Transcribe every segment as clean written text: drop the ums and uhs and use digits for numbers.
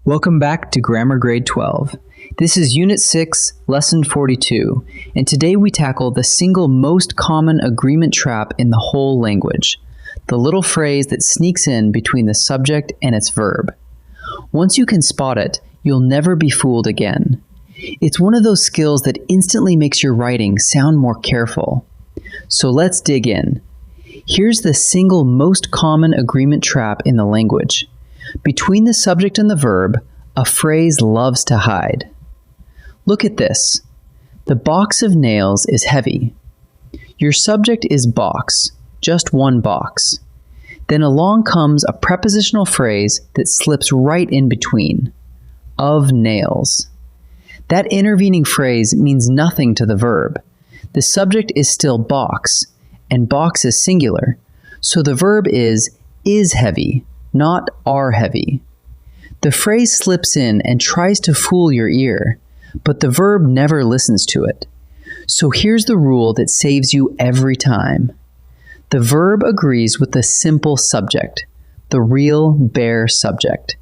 Welcome back to Grammar Grade 12. This is Unit 6, Lesson 42, and today we tackle the single most common agreement trap in the whole language, the little phrase that sneaks in between the subject and its verb. Once you can spot it, you'll never be fooled again. It's one of those skills that instantly makes your writing sound more careful. So let's dig in. Here's the single most common agreement trap in the language. Between the subject and the verb, a phrase loves to hide. Look at this. The box of nails is heavy. Your subject is box, just one box. Then along comes a prepositional phrase that slips right in between. Of nails. That intervening phrase means nothing to the verb. The subject is still box, and box is singular, so the verb is heavy, not are heavy. The phrase slips in and tries to fool your ear, but the verb never listens to it. So here's the rule that saves you every time. The verb agrees with the simple subject, the real, bare subject,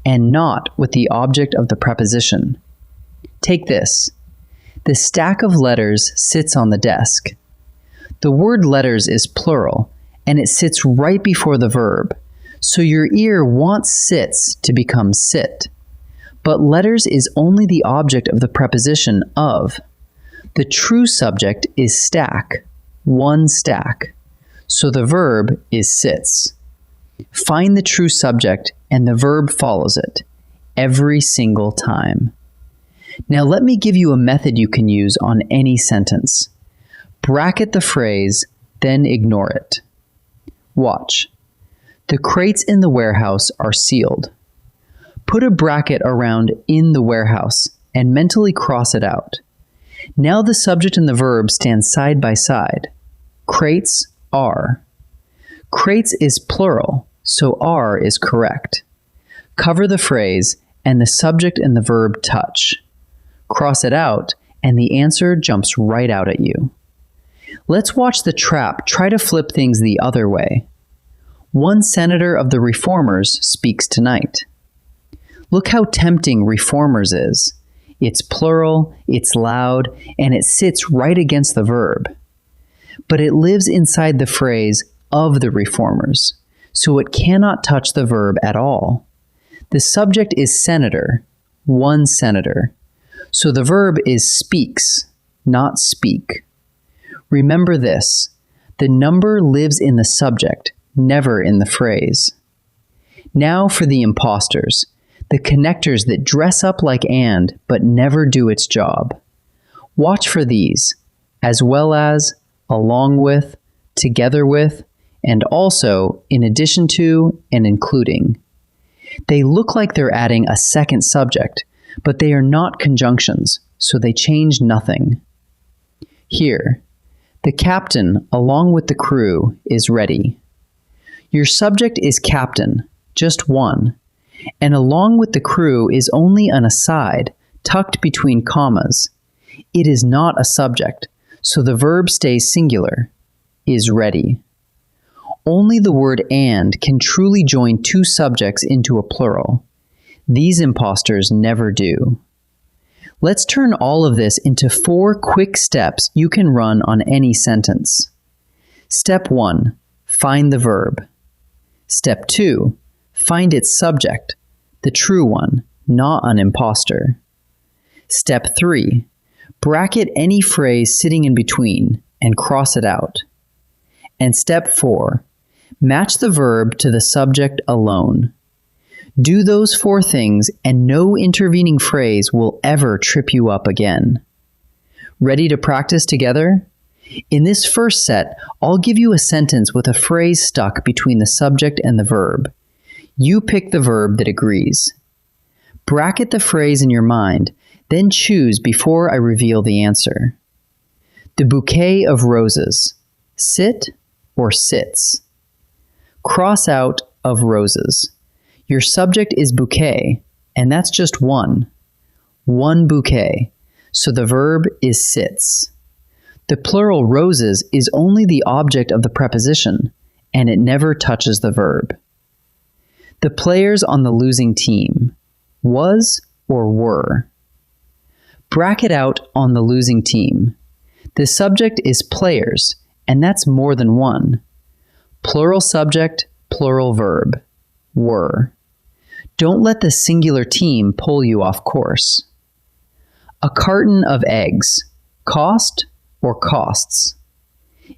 and not with the object of the preposition. Take this. The stack of letters sits on the desk. The word letters is plural, and it sits right before the verb. So your ear wants sits to become sit. But letters is only the object of the preposition of. The true subject is stack, one stack. So the verb is sits. Find the true subject and the verb follows it, every single time. Now let me give you a method you can use on any sentence. Bracket the phrase, then ignore it. Watch. The crates in the warehouse are sealed. Put a bracket around in the warehouse and mentally cross it out. Now the subject and the verb stand side by side. Crates are. Crates is plural, so are is correct. Cover the phrase and the subject and the verb touch. Cross it out and the answer jumps right out at you. Let's watch the trap try to flip things the other way. One senator of the Reformers speaks tonight. Look how tempting Reformers is. It's plural, it's loud, and it sits right against the verb. But it lives inside the phrase of the Reformers, so it cannot touch the verb at all. The subject is senator, one senator, so the verb is speaks, not speak. Remember this, the number lives in the subject, never in the phrase. Now for the imposters, the connectors that dress up like and but never do its job. Watch for these, as well as, along with, together with, and also in addition to and including. They look like they're adding a second subject, but they are not conjunctions, so they change nothing. Here, the captain, along with the crew, is ready. Your subject is captain, just one, and along with the crew is only an aside, tucked between commas. It is not a subject, so the verb stays singular, is ready. Only the word and can truly join two subjects into a plural. These imposters never do. Let's turn all of this into 4 quick steps you can run on any sentence. Step 1, find the verb. Step 2, find its subject, the true one, not an imposter. Step 3, bracket any phrase sitting in between and cross it out. And step 4, match the verb to the subject alone. Do those 4 things and no intervening phrase will ever trip you up again. Ready to practice together? In this first set, I'll give you a sentence with a phrase stuck between the subject and the verb. You pick the verb that agrees. Bracket the phrase in your mind, then choose before I reveal the answer. The bouquet of roses. Sit or sits? Cross out of roses. Your subject is bouquet, and that's just one. One bouquet, so the verb is sits. The plural roses is only the object of the preposition, and it never touches the verb. The players on the losing team. was or were. Bracket out on the losing team. The subject is players, and that's more than one. Plural subject, plural verb. Were. Don't let the singular team pull you off course. A carton of eggs. Cost or costs.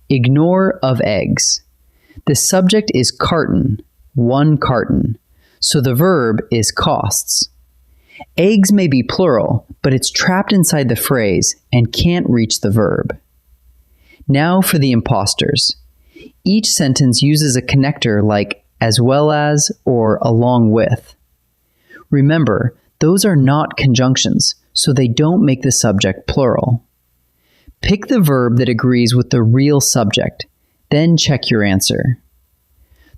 Ignore of eggs. The subject is carton, one carton, so the verb is costs. Eggs may be plural, but it's trapped inside the phrase and can't reach the verb. Now for the imposters. Each sentence uses a connector like as well as or along with. Remember, those are not conjunctions, so they don't make the subject plural. Pick the verb that agrees with the real subject, then check your answer.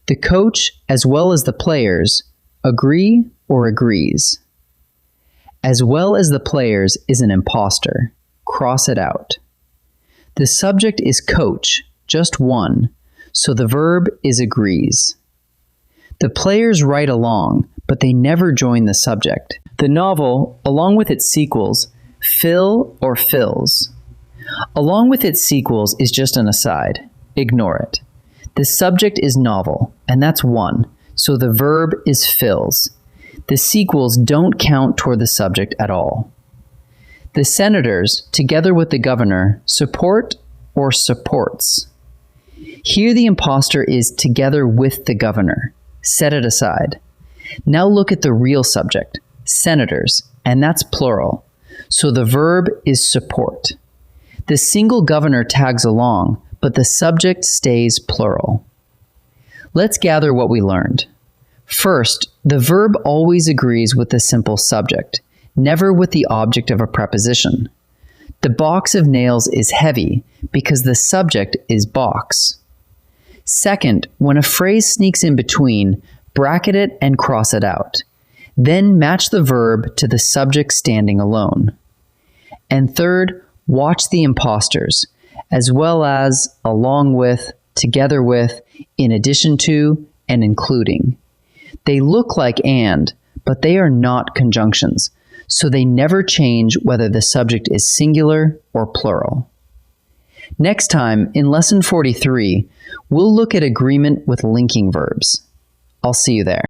The coach, as well as the players, agree or agrees. As well as the players is an impostor. Cross it out. The subject is coach, just one, so the verb is agrees. The players write along, but they never join the subject. The novel, along with its sequels, fill or fills. Along with its sequels is just an aside. Ignore it. The subject is novel, and that's one, so the verb is fills. The sequels don't count toward the subject at all. The senators, together with the governor, support or supports. Here the impostor is together with the governor. Set it aside. Now look at the real subject, senators, and that's plural, so the verb is support. The single governor tags along, but the subject stays plural. Let's gather what we learned. First, the verb always agrees with the simple subject, never with the object of a preposition. The box of nails is heavy because the subject is box. Second, when a phrase sneaks in between, bracket it and cross it out. Then match the verb to the subject standing alone. And third, watch the imposters, as well as, along with, together with, in addition to, and including. They look like and, but they are not conjunctions, so they never change whether the subject is singular or plural. Next time, in Lesson 43, we'll look at agreement with linking verbs. I'll see you there.